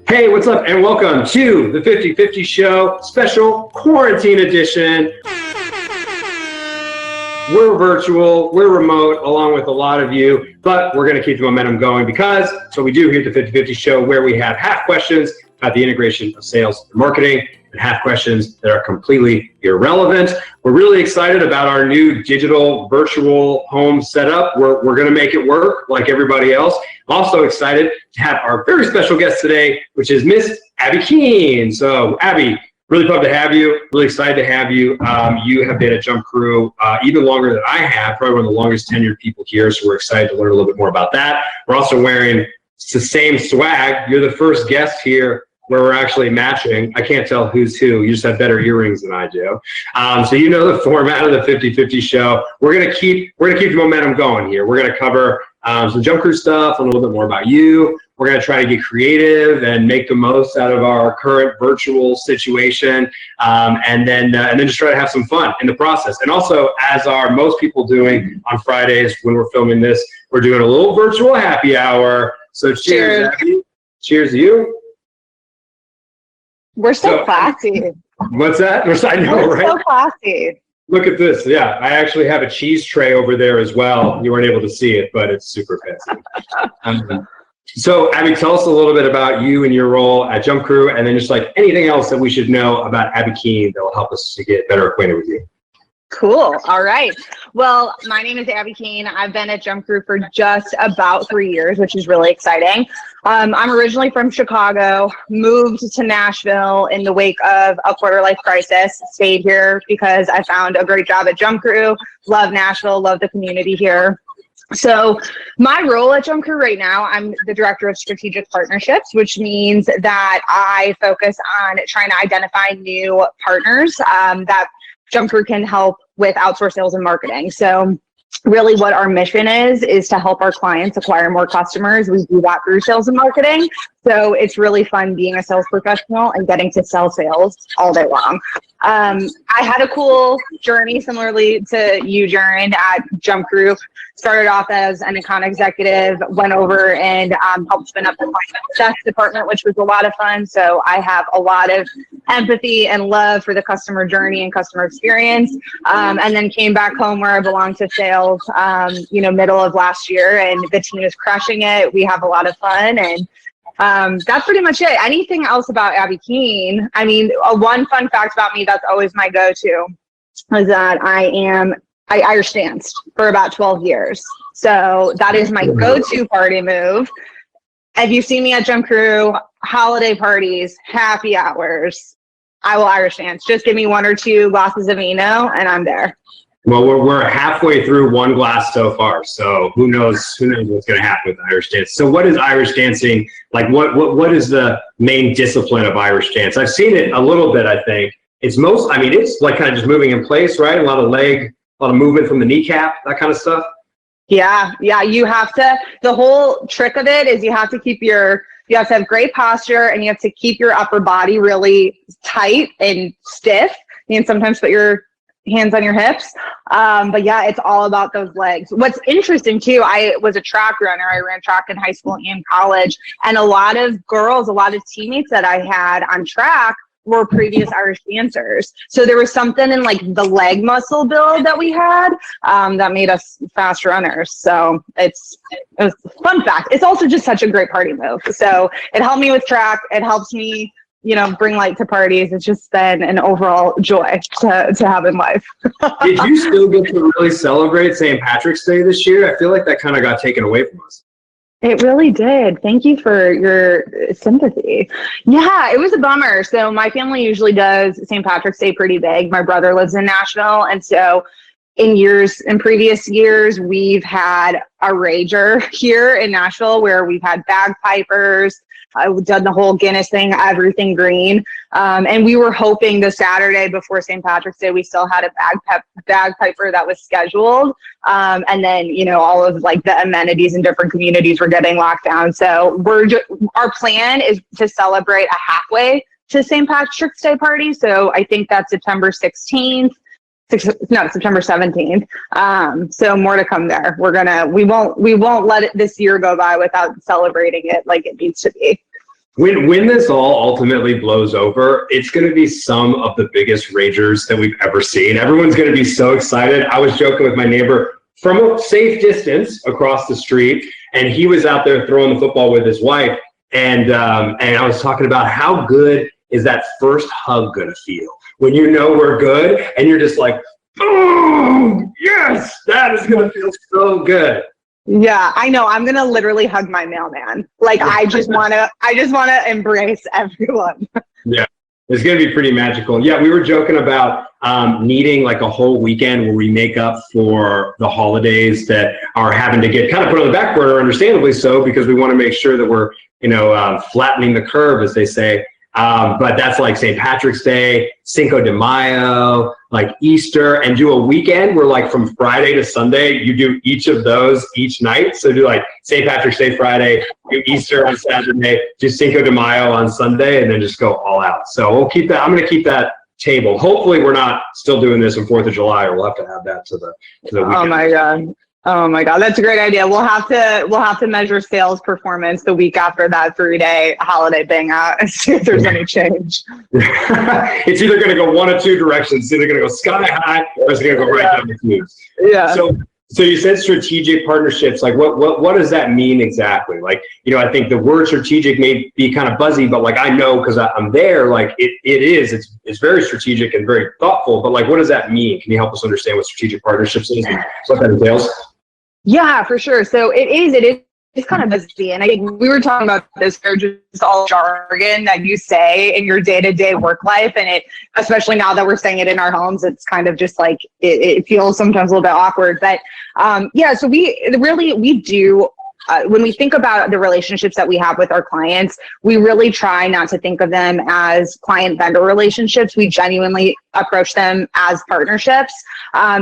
Hey, what's up? And welcome to the 50/50 Show special quarantine edition. We're virtual, we're remote, along with a lot of you, but we're going to keep the momentum going because it's what we do here at the 50/50 Show, where we have half questions about the integration of sales and marketing and half questions that are completely irrelevant. We're really excited about our new digital virtual home setup. We're going to make it work like everybody else. Also excited to have our very special guest today, which is Miss Abbey Keane. So Abbey, really pumped to have you. Really excited to have you. You have been at JumpCrew even longer than I have, probably one of the longest tenured people here. So we're excited to learn a little bit more about that. We're also wearing the same swag. You're the first guest here where we're actually matching. I can't tell who's who. You just have better earrings than I do. So you know the format of the 50/50 Show. We're gonna keep the momentum going here. We're gonna cover some JumpCrew stuff, a little bit more about you. We're gonna try to get creative and make the most out of our current virtual situation, and then just try to have some fun in the process. And also, as are most people doing on Fridays when we're filming this, we're doing a little virtual happy hour. So cheers, Abby. Cheers to you. We're so classy. What's that? I know, right? So classy. Look at this. Yeah, I actually have a cheese tray over there as well. You weren't able to see it, but it's super fancy. So, Abby, tell us a little bit about you and your role at JumpCrew, and then just like anything else that we should know about Abbey Keane that will help us to get better acquainted with you. Cool. All right. Well, my name is Abbey Keane. I've been at JumpCrew for just about 3 years, which is really exciting. I'm originally from Chicago, moved to Nashville in the wake of a quarter-life crisis, stayed here because I found a great job at JumpCrew, love Nashville, love the community here. So my role at JumpCrew right now, I'm the director of strategic partnerships, which means that I focus on trying to identify new partners that JumpCrew can help with outsourced sales and marketing. So really what our mission is to help our clients acquire more customers. We do that through sales and marketing. So it's really fun being a sales professional and getting to sell sales all day long. I had a cool journey similarly to you, Jaren, at JumpCrew. Started off as an account executive, went over and helped spin up the client success department, which was a lot of fun. So I have a lot of empathy and love for the customer journey and customer experience. And then came back home where I belong to sales, middle of last year, and the team is crushing it. We have a lot of fun, and that's pretty much it. Anything else about Abbey Keane? I mean, one fun fact about me that's always my go-to is that I Irish danced for about 12 years. So that is my go-to party move. If you see me at JumpCrew, holiday parties, happy hours, I will Irish dance. Just give me 1 or 2 glasses of vino and I'm there. Well, we're halfway through 1 glass so far, so who knows what's going to happen with Irish dance. So what is Irish dancing? Like what is the main discipline of Irish dance? I've seen it a little bit, I think. It's like kind of just moving in place, right? A lot of movement from the kneecap, that kind of stuff. Yeah. You have to, the whole trick of it is you have to have great posture, and you have to keep your upper body really tight and stiff. You can sometimes put your hands on your hips. But yeah, it's all about those legs. What's interesting too, I was a track runner. I ran track in high school and college, and a lot of teammates that I had on track were previous Irish dancers. So there was something in like the leg muscle build that we had that made us fast runners. So it was a fun fact. It's also just such a great party move. So it helped me with track. It helps me, bring light to parties. It's just been an overall joy to have in life. Did you still get to really celebrate St. Patrick's Day this year? I feel like that kind of got taken away from us. It really did. Thank you for your sympathy. Yeah, it was a bummer. So my family usually does St. Patrick's Day pretty big. My brother lives in Nashville. And so in previous years, we've had a rager here in Nashville where we've had bagpipers. I've done the whole Guinness thing, everything green. And we were hoping the Saturday before St. Patrick's Day, we still had a bagpiper that was scheduled. And then, all of like the amenities in different communities were getting locked down. So our plan is to celebrate a halfway to St. Patrick's Day party. So I think that's September 16th. September 17th. So more to come there. We won't let this year go by without celebrating it like it needs to be. When this all ultimately blows over, it's going to be some of the biggest ragers that we've ever seen. Everyone's going to be so excited. I was joking with my neighbor from a safe distance across the street, and he was out there throwing the football with his wife. And I was talking about how good is that first hug going to feel when you know we're good, and you're just like, boom, yes, that is going to feel so good. Yeah, I know. I'm gonna literally hug my mailman. Like I just wanna embrace everyone. Yeah, it's gonna be pretty magical. Yeah, we were joking about needing like a whole weekend where we make up for the holidays that are having to get kind of put on the back burner, understandably so, because we want to make sure that we're flattening the curve, as they say. But that's like St. Patrick's Day, Cinco de Mayo, like Easter, and do a weekend where like from Friday to Sunday, you do each of those each night. So do like St. Patrick's Day Friday, do Easter on Saturday, do Cinco de Mayo on Sunday, and then just go all out. So we'll keep that. I'm going to keep that table. Hopefully we're not still doing this on 4th of July, or we'll have to add that to the weekend. Oh my God, that's a great idea. We'll have to measure sales performance the week after that 3-day holiday bang out and see if there's any change. It's either going to go one of two directions. It's either going to go sky high, or it's going to go right down the tubes. Yeah. So you said strategic partnerships. Like what does that mean exactly? Like, I think the word strategic may be kind of buzzy, but like I know because I'm there, like it's very strategic and very thoughtful. But like, what does that mean? Can you help us understand what strategic partnerships is and what that entails? Yeah, for sure. So it's kind of busy. And we were talking about this, they're just all jargon that you say in your day-to-day work life. And it, especially now that we're saying it in our homes, it's kind of just like, it feels sometimes a little bit awkward. But so we do, when we think about the relationships that we have with our clients, we really try not to think of them as client-vendor relationships. We genuinely approach them as partnerships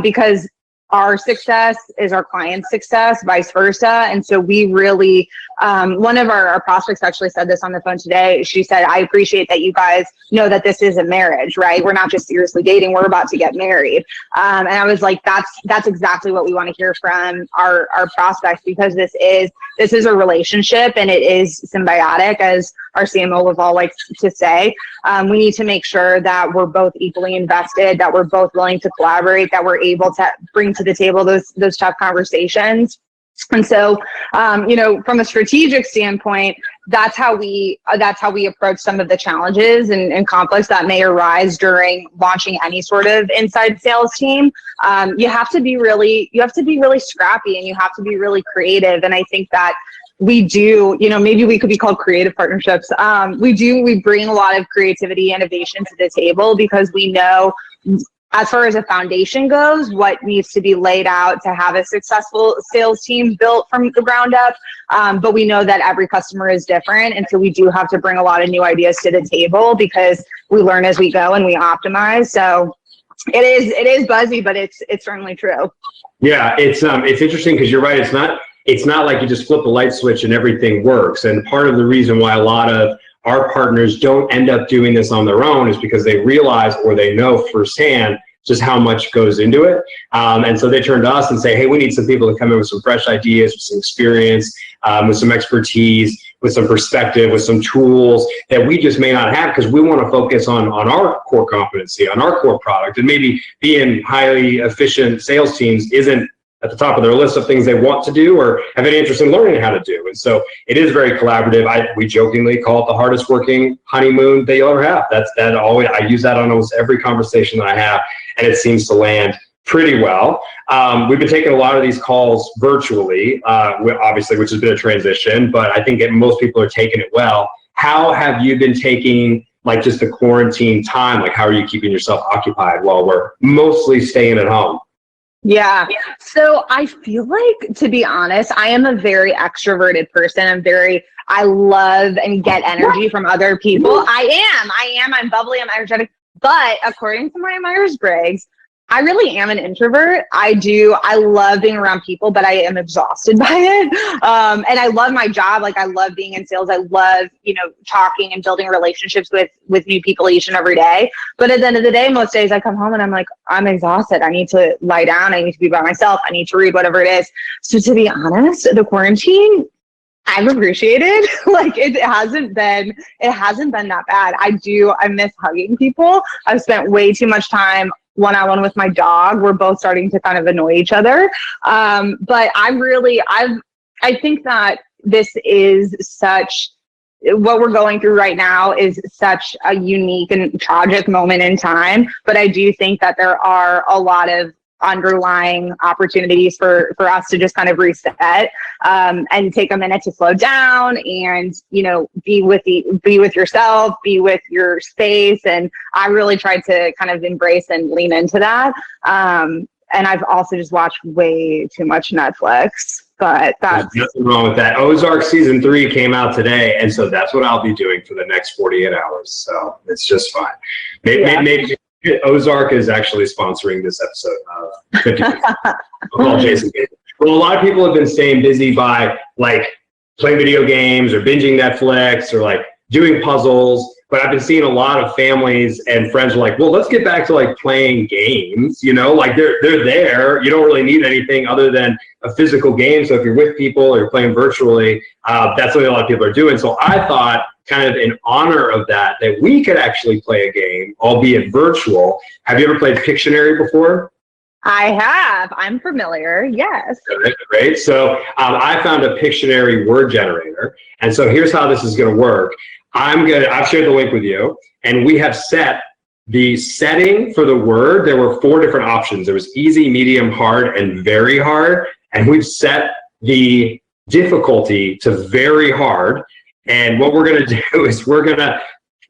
because our success is our client's success, vice versa. And so we really, one of our prospects actually said this on the phone today. She said, I appreciate that you guys know that this is a marriage, right? We're not just seriously dating, we're about to get married. And I was like, that's exactly what we want to hear from our prospects, because this is a relationship and it is symbiotic, as our CMO Laval likes to say. We need to make sure that we're both equally invested, that we're both willing to collaborate, that we're able to bring to the table those tough conversations. And so, from a strategic standpoint, that's how we approach some of the challenges and conflicts that may arise during launching any sort of inside sales team. You have to be really scrappy, and you have to be really creative. And I think that we do, maybe we could be called creative partnerships. We bring a lot of creativity, innovation to the table, because we know, as far as a foundation goes, what needs to be laid out to have a successful sales team built from the ground up. But we know that every customer is different. And so we do have to bring a lot of new ideas to the table, because we learn as we go and we optimize. So it is buzzy, but it's certainly true. Yeah, it's interesting, because you're right. It's not like you just flip a light switch and everything works. And part of the reason why a lot of our partners don't end up doing this on their own is because they realize, or they know firsthand, just how much goes into it. And so they turn to us and say, hey, we need some people to come in with some fresh ideas, with some experience, with some expertise, with some perspective, with some tools that we just may not have, because we want to focus on our core competency, on our core product. And maybe being highly efficient sales teams isn't at the top of their list of things they want to do or have any interest in learning how to do. And so it is very collaborative. We jokingly call it the hardest working honeymoon that you'll ever have. I use that on almost every conversation that I have, and it seems to land pretty well. We've been taking a lot of these calls virtually, obviously, which has been a transition, but I think that most people are taking it well. How have you been taking like just the quarantine time? Like, how are you keeping yourself occupied while we're mostly staying at home? Yeah. So I feel like, to be honest, I am a very extroverted person. I love and get energy from other people. I'm bubbly, I'm energetic. But according to my Myers-Briggs, I really am an introvert. I love being around people, but I am exhausted by it. And I love my job. Like, I love being in sales. I love, talking and building relationships with new people each and every day. But at the end of the day, most days I come home and I'm like, I'm exhausted. I need to lie down. I need to be by myself. I need to read, whatever it is. So to be honest, the quarantine, I've appreciated. Like it hasn't been that bad. I miss hugging people. I've spent way too much time one-on-one with my dog. We're both starting to kind of annoy each other. But I think that this is what we're going through right now is such a unique and tragic moment in time. But I do think that there are a lot of underlying opportunities for us to just kind of reset and take a minute to slow down and, you know, be with yourself, be with your space. And I really tried to kind of embrace and lean into that. And I've also just watched way too much Netflix, but that's There's nothing wrong with that. Ozark season 3 came out today, and so that's what I'll be doing for the next 48 hours. So it's just fine. Maybe Ozark is actually sponsoring this episode of 50. Well, Jason. Well, a lot of people have been staying busy by like playing video games or binging Netflix or like doing puzzles. But I've been seeing a lot of families and friends are like, well, let's get back to like playing games, you know, like they're there. You don't really need anything other than a physical game. So if you're with people or you're playing virtually, that's what a lot of people are doing. So I thought kind of in honor of that we could actually play a game, albeit virtual. Have you ever played Pictionary before? I have. I'm familiar. Yes. Great. So I found a Pictionary word generator. And so here's how this is going to work. I've shared the link with you, and we have set the setting for the word. There were 4 different options. There was easy, medium, hard, and very hard. And we've set the difficulty to very hard. And what we're going to do is we're going to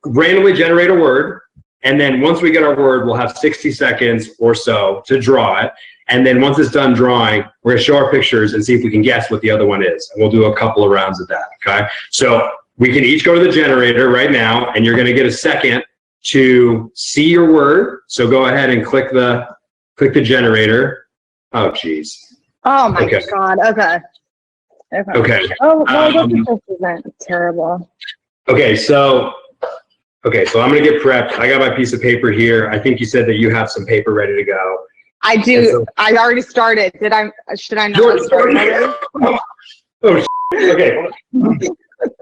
randomly generate a word. And then once we get our word, we'll have 60 seconds or so to draw it. And then once it's done drawing, we're going to show our pictures and see if we can guess what the other one is. And we'll do a couple of rounds of that. Okay. So we can each go to the generator right now, and you're going to get a second to see your word. So go ahead and click the generator. Oh, geez. Oh my God. Okay. Oh, well, this isn't terrible. Okay, so I'm going to get prepped. I got my piece of paper here. I think you said that you have some paper ready to go. I do. So, I already started. Should I not start already? Oh, okay.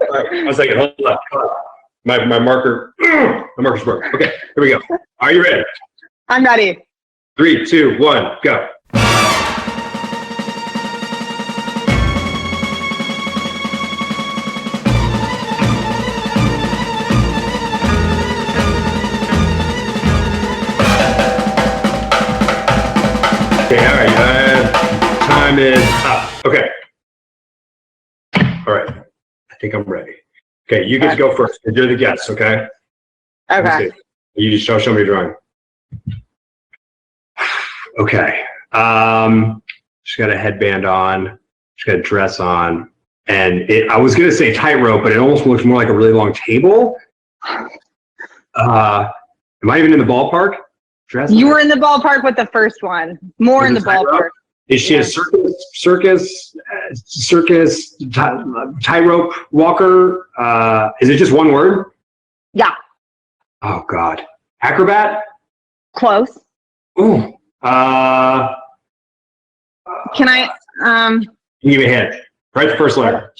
All right, 1 second. Hold on. My marker's broke. Okay, here we go. Are you ready? I'm ready. 3, 2, 1, go. Okay, all right. Time is up. Okay. All right. I think I'm ready. Okay, you get to go first. You're the guest, okay? Okay. You just show me your drawing. Okay. Just got a headband on. Just got a dress on. And I was going to say tightrope, but it almost looks more like a really long table. Am I even in the ballpark? You were in the ballpark with the first one. More in the ballpark. Is she a circus tightrope walker? Is it just one word? Yeah. Oh God. Acrobat? Close. Ooh. Can I Give me a hint. Write the first letter.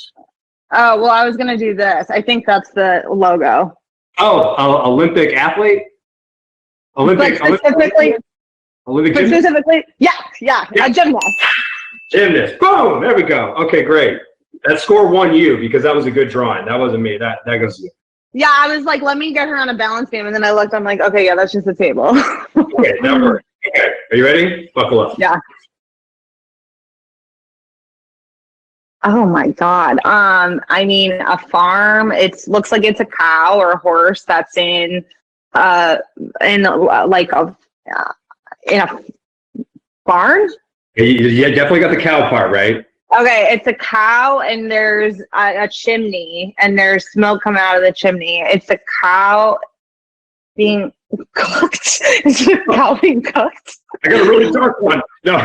Oh, well, I was gonna do this. I think that's the logo. Oh, Olympic athlete? Olympic specifically, yeah. A gymnast. Gymnast. Boom! There we go. Okay, great. That score won you because that was a good drawing. That wasn't me. That goes to you. Yeah, I was like, let me get her on a balance beam, and then I looked. I'm like, okay, yeah, that's just a table. Okay, that worked. Okay, are you ready? Buckle up. Yeah. Oh my God. I mean, a farm. It looks like it's a cow or a horse that's in a barn. You definitely got the cow part right. Okay, it's a cow, and there's a chimney, and there's smoke coming out of the chimney. It's a cow being cooked. Is it a cow being cooked? I got a really dark one. No.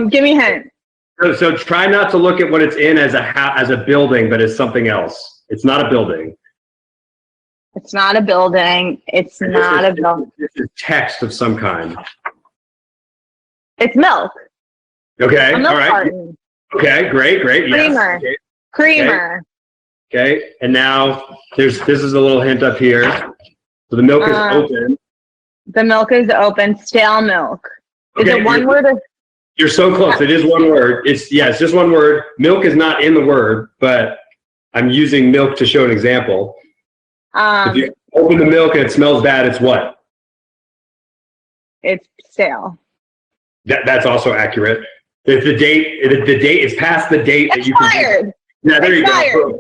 Give me a hint. So try not to look at what it's in as a building, but as something else. It's not a building. It's not a building. It's not a building. It's a text of some kind. It's milk. Okay. A milk all right. carton. Okay, great. Creamer. Yes. Creamer. Okay, and now this is a little hint up here. So the milk is open. The milk is open. Stale milk. Is it one word? You're so close. It is one word. It's just one word. Milk is not in the word, but I'm using milk to show an example. If you open the milk and it smells bad, it's what? It's stale. That's also accurate. If the date is past the date that you can. Yeah, there you go.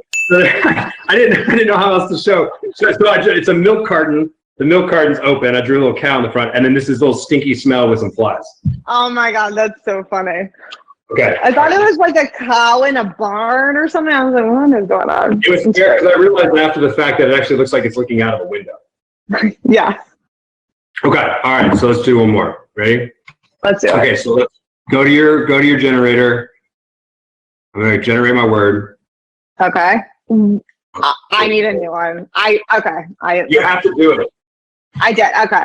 I didn't know how else to show. So it's a milk carton. The milk carton's open. I drew a little cow in the front, and then this is a little stinky smell with some flies. Oh my God, that's so funny. Okay. I thought it was like a cow in a barn or something. I was like, what is going on? It was scary because I realized after the fact that it actually looks like it's looking out of a window. Yeah. Okay. All right. So let's do one more. Ready? Let's do it. Okay. So let's go to your generator. I'm going to generate my word. Okay. I need a new one. You have to do it. I did. Okay.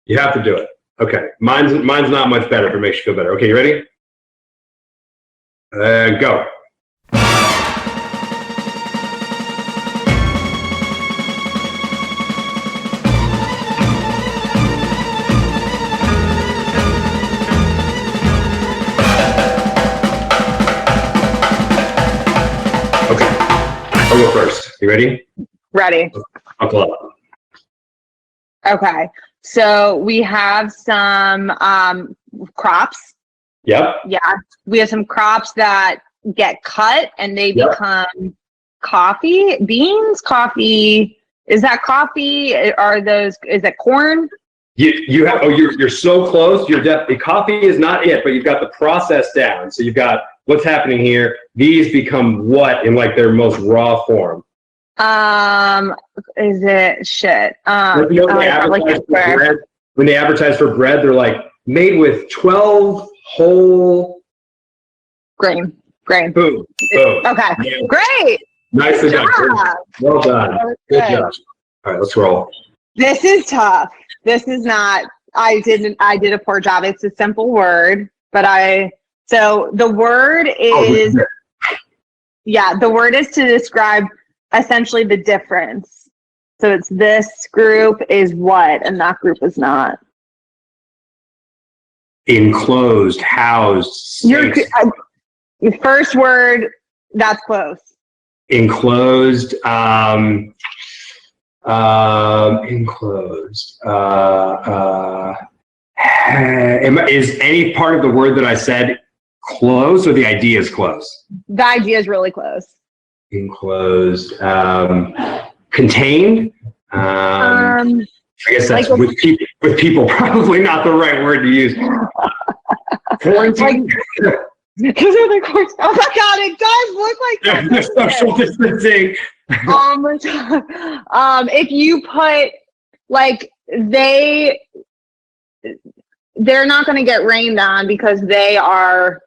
You have to do it. Okay. Mine's not much better, but it makes you feel better. Okay, you ready? Go. Okay. I'll go first. You ready? Ready. I'll pull up. Okay. So we have some crops. Yep. Yeah. We have some crops that get cut and they become coffee, beans, coffee. Is that coffee? Is that corn? You have, you're so close. Coffee is not it, but you've got the process down. So you've got what's happening here. These become what in like their most raw form? Is it shit? When they advertise for bread, they're like made with 12 whole grain. Boom. Okay. Yeah. Great. Nicely done. Well done. Good job. All right, let's roll. This is tough. This is not. I did a poor job. It's a simple word, but so the word is. The word is to describe essentially the difference. So it's this group is what, and that group is not. Enclosed, housed. Your first word, that's close. Enclosed. Enclosed. Is any part of the word that I said close, or the idea is close? The idea is really close. Enclosed. Contained. I guess that's like with people probably not the right word to use. Quarantine. Oh my God, it does look like social distancing. If you put like they're not going to get rained on because they are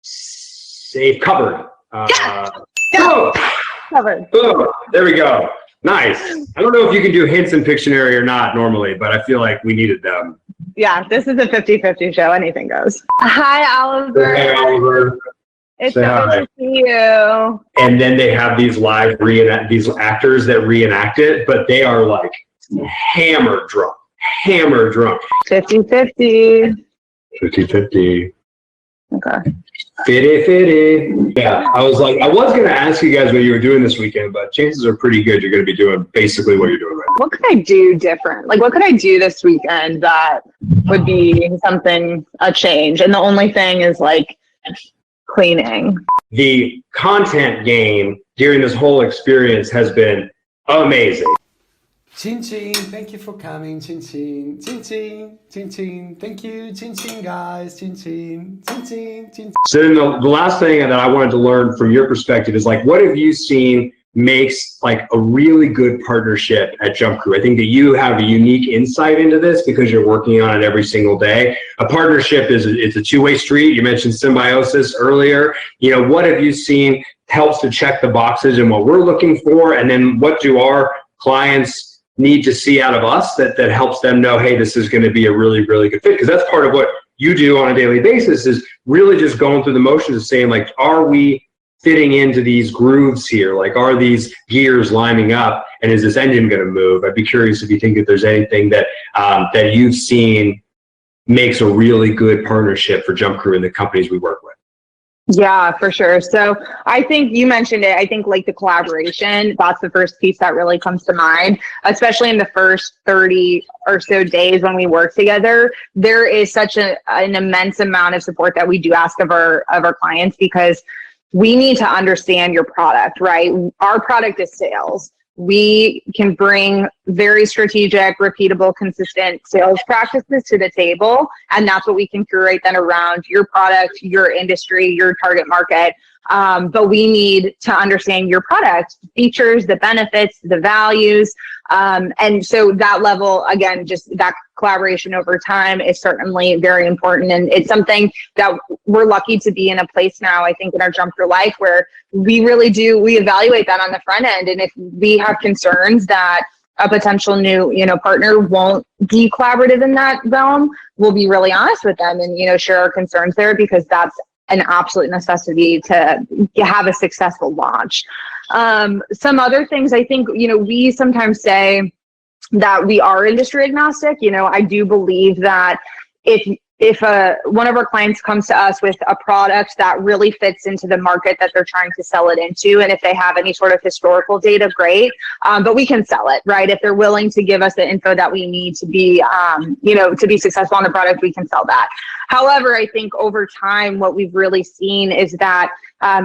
safe, covered. Covered. Oh, there we go. Nice. I don't know if you can do hints in Pictionary or not normally, but I feel like we needed them. Yeah, this is a 50-50 show. Anything goes. Hi, Oliver. Hey, Oliver. It's so good to see you. And then they have these these actors that reenact it, but they are like hammer drunk. 50-50. 50-50. Okay. 50-50. Yeah, I was going to ask you guys what you were doing this weekend, but chances are pretty good you're going to be doing basically what you're doing right now. What could I do different? Like, what could I do this weekend that would be a change? And the only thing is like cleaning. The content gain during this whole experience has been amazing. Chin Chin, thank you for coming. Chin Chin, Chin Chin, Chin Chin, thank you. Chin Chin, guys. Chin Chin, Chin Chin, Chin. So then the last thing that I wanted to learn from your perspective is like, what have you seen makes like a really good partnership at JumpCrew? I think that you have a unique insight into this because you're working on it every single day. A partnership it's a two-way street. You mentioned symbiosis earlier. What have you seen helps to check the boxes and what we're looking for, and then what do our clients need to see out of us that helps them know, hey, this is going to be a really, really good fit? Because that's part of what you do on a daily basis is really just going through the motions of saying, like, are we fitting into these grooves here? Like, are these gears lining up, and is this engine going to move? I'd be curious if you think that there's anything that that you've seen makes a really good partnership for JumpCrew and the companies we work with. Yeah, for sure. So I think you mentioned it. I think like the collaboration, that's the first piece that really comes to mind, especially in the first 30 or so days when we work together. There is such an immense amount of support that we do ask of our clients, because we need to understand your product, right? Our product is sales. We can bring very strategic, repeatable, consistent sales practices to the table. And that's what we can curate then around your product, your industry, your target market. But we need to understand your product, features, the benefits, the values. And so that level, again, just that collaboration over time is certainly very important. And it's something that we're lucky to be in a place now, I think, in our JumpCrew life where we really do, we evaluate that on the front end. And if we have concerns that a potential new, partner won't be collaborative in that realm, we'll be really honest with them and, share our concerns there, because that's an absolute necessity to have a successful launch. Some other things, I think, we sometimes say that we are industry agnostic. I do believe that if one of our clients comes to us with a product that really fits into the market that they're trying to sell it into, and if they have any sort of historical data, great. But we can sell it, right? If they're willing to give us the info that we need to be, to be successful on the product, we can sell that. However, I think over time, what we've really seen is that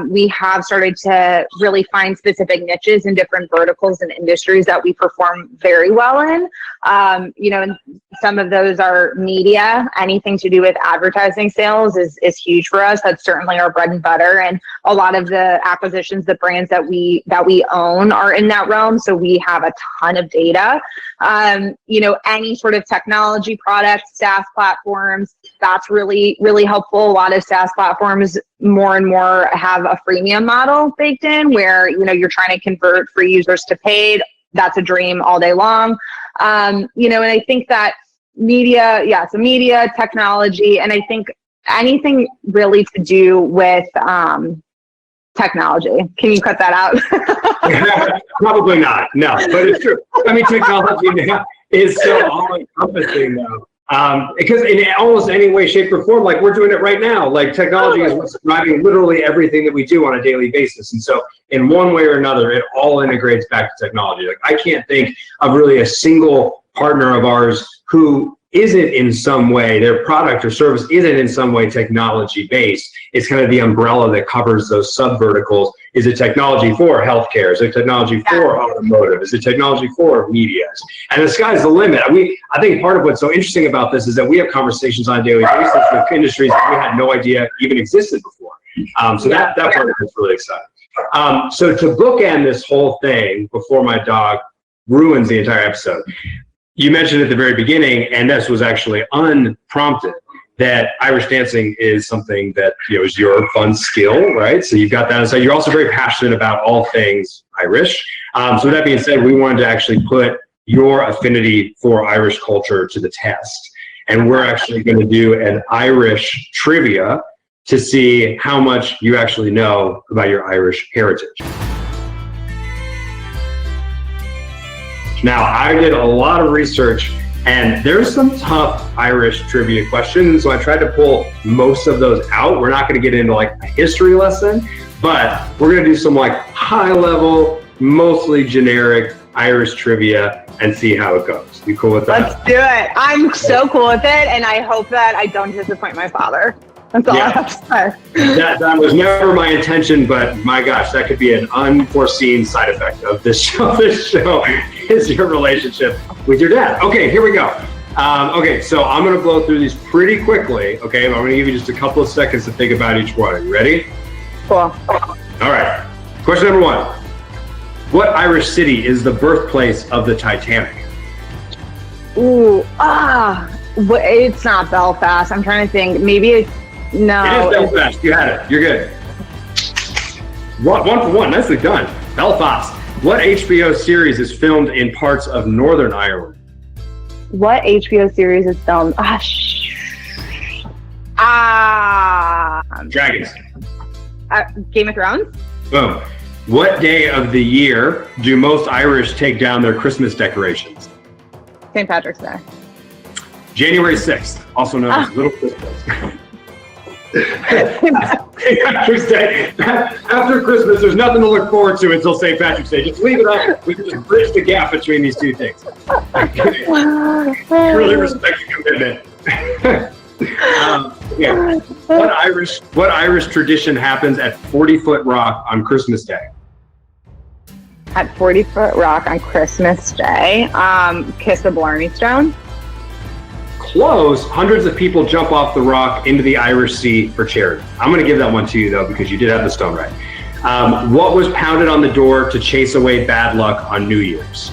we have started to really find specific niches in different verticals and industries that we perform very well in. And some of those are media. Anything to do with advertising sales is huge for us. That's certainly our bread and butter. And a lot of the acquisitions, the brands that we own are in that realm. So we have a ton of data. Any sort of technology products, SaaS platforms, that's really, really helpful. A lot of SaaS platforms more and more have a freemium model baked in where, you're trying to convert free users to paid. That's a dream all day long. And I think that media, so media, technology, and I think anything really to do with technology. Can you cut that out? Probably not. No, but it's true. I mean, technology now is so all-encompassing now. Because in almost any way, shape, or form, like we're doing it right now, like technology is what's driving literally everything that we do on a daily basis. And so in one way or another, it all integrates back to technology. Like I can't think of really a single partner of ours who isn't in some way, their product or service isn't in some way technology based. It's kind of the umbrella that covers those sub verticals. Is it technology for healthcare? Is it technology for automotive? Is it technology for media? And the sky's the limit. I think part of what's so interesting about this is that we have conversations on a daily basis with industries that we had no idea even existed before. So that part of it's really exciting. So to bookend this whole thing before my dog ruins the entire episode, you mentioned at the very beginning, and this was actually unprompted, that Irish dancing is something that is your fun skill, right? So you've got that inside. You're also very passionate about all things Irish. So with that being said, we wanted to actually put your affinity for Irish culture to the test. And we're actually going to do an Irish trivia to see how much you actually know about your Irish heritage. Now, I did a lot of research, and there's some tough Irish trivia questions, so I tried to pull most of those out. We're not going to get into like a history lesson, but we're going to do some like high level, mostly generic Irish trivia and see how it goes. You cool with that? Let's do it. I'm so cool with it, and I hope that I don't disappoint my father. That's all I have to say. That was never my intention, but my gosh, that could be an unforeseen side effect of this show. This show is your relationship with your dad. Okay, here we go. Okay, so I'm going to blow through these pretty quickly. Okay, I'm going to give you just a couple of seconds to think about each one. Are you ready? Cool. All right. Question number one. What Irish city is the birthplace of the Titanic? It's not Belfast. I'm trying to think. Maybe it's, no. It is Belfast. You had it. You're good. One for one. Nicely done. Belfast. What HBO series is filmed in parts of Northern Ireland? What HBO series is filmed? Dragons. Game of Thrones. Boom. What day of the year do most Irish take down their Christmas decorations? St. Patrick's Day. January 6th, also known as Little Christmas. St. Patrick's Day. After Christmas, there's nothing to look forward to until St. Patrick's Day. Just leave it up. We can just bridge the gap between these two things. Really respect your commitment. What Irish tradition happens at 40-Foot Rock on Christmas Day? At 40-Foot Rock on Christmas Day, kiss the Blarney Stone. Close. Hundreds of people jump off the rock into the Irish Sea for charity. I'm going to give that one to you, though, because you did have the stone right. What was pounded on the door to chase away bad luck on New Year's?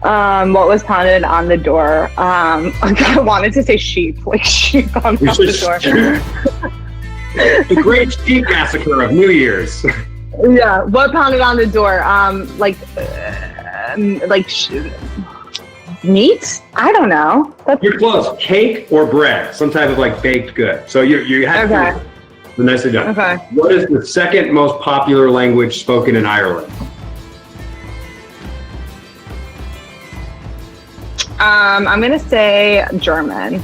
What was pounded on the door? I wanted to say sheep, like sheep on the door. The Great Sheep Massacre of New Year's. Yeah, what pounded on the door? Meat? I don't know. You're close. Cake or bread, some type of like baked good. So you have to. Nicely done. Okay. What is the second most popular language spoken in Ireland? I'm gonna say German.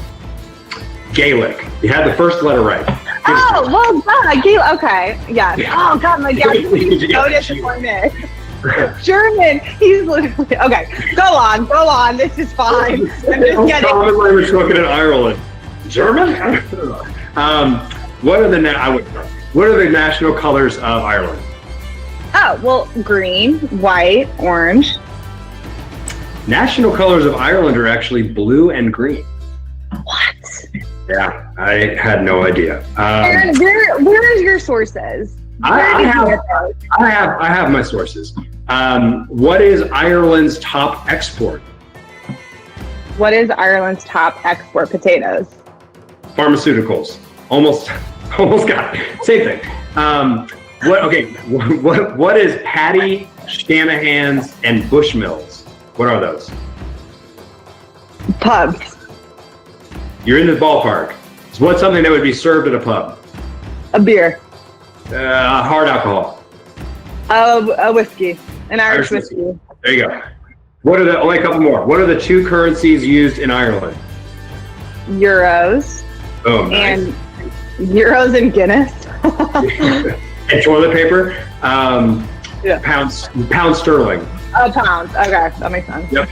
Gaelic. You had the first letter right. Oh, well done. Gaelic. Okay. Yeah. Oh God, my God. He's so disappointed. German. He's literally okay. Go on. This is fine. I'm just getting. Common language spoken in Ireland. German. What are the national colors of Ireland? Oh well, green, white, orange. National colors of Ireland are actually blue and green. What? Yeah, I had no idea. Aaron, where is your sources? I have my sources. What is Ireland's top export? What is Ireland's top export? Potatoes. Pharmaceuticals. Almost got it. Same thing. What is Paddy, Shanahan's, and Bushmills? What are those? Pubs. You're in the ballpark. So what's something that would be served at a pub? A beer. Hard alcohol. A whiskey. An Irish whiskey. There you go. Only a couple more. What are the two currencies used in Ireland? Euros. Oh, nice. And euros and Guinness. And toilet paper. Yeah. Pound sterling. Oh, pounds. Okay, that makes sense. Yep.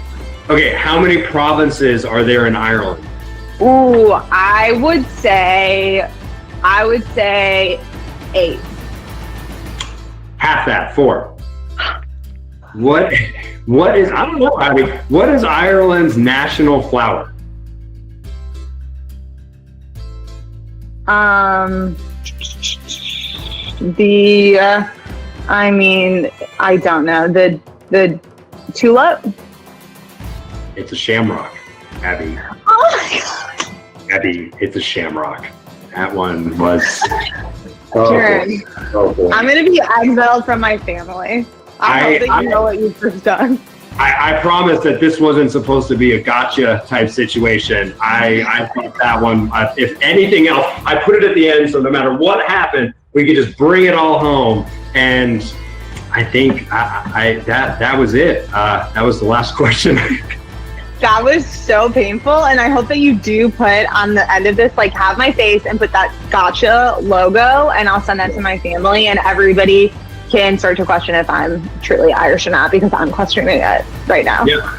Okay, how many provinces are there in Ireland? Ooh, I would say 8. Half that, 4. What is, I don't know, Abby, what is Ireland's national flower? I don't know. The tulip? It's a shamrock, Abby. Oh my God. Abby, it's a shamrock. That one was. Sure. Oh boy. I'm going to be exiled from my family. I hope that you know what you've just done. I promise that this wasn't supposed to be a gotcha type situation. I thought that one, if anything else, I put it at the end so no matter what happened, we could just bring it all home. And I think that was it. That was the last question. That was so painful, and I hope that you do put on the end of this, like, have my face and put that gotcha logo, and I'll send that to my family, and everybody can start to question if I'm truly Irish or not, because I'm questioning it right now. Yeah.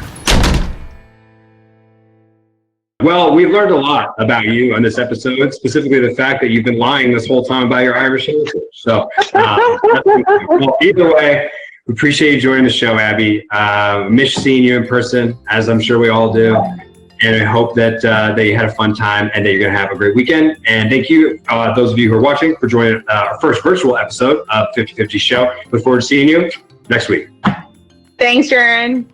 Well, we've learned a lot about you on this episode, specifically the fact that you've been lying this whole time about your Irish heritage. So, well, either way, we appreciate you joining the show, Abby. Miss seeing you in person, as I'm sure we all do. And I hope that you had a fun time and that you're going to have a great weekend. And thank you, those of you who are watching, for joining our first virtual episode of 50/50 Show. Look forward to seeing you next week. Thanks, Jaren.